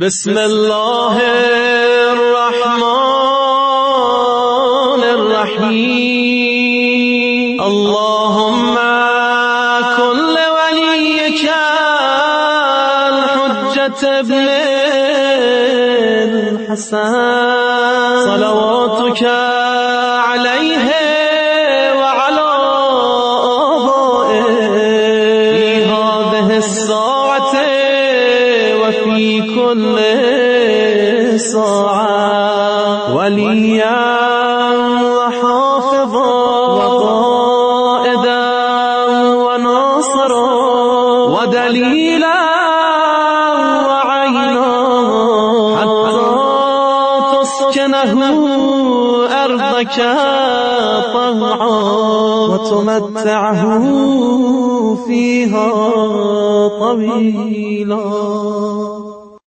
بسم الله الرحمن الرحيم اللهم كن لوليك الحجة ابن الحسن صلواتك عليه وعلى آبائه في هذه الساعة وفي كل ساعة وليا وحافظا وقائدا وناصرا ودليلا وعينا حتى تسكنه أرضك طوعا وتمتعه فيها طويلا.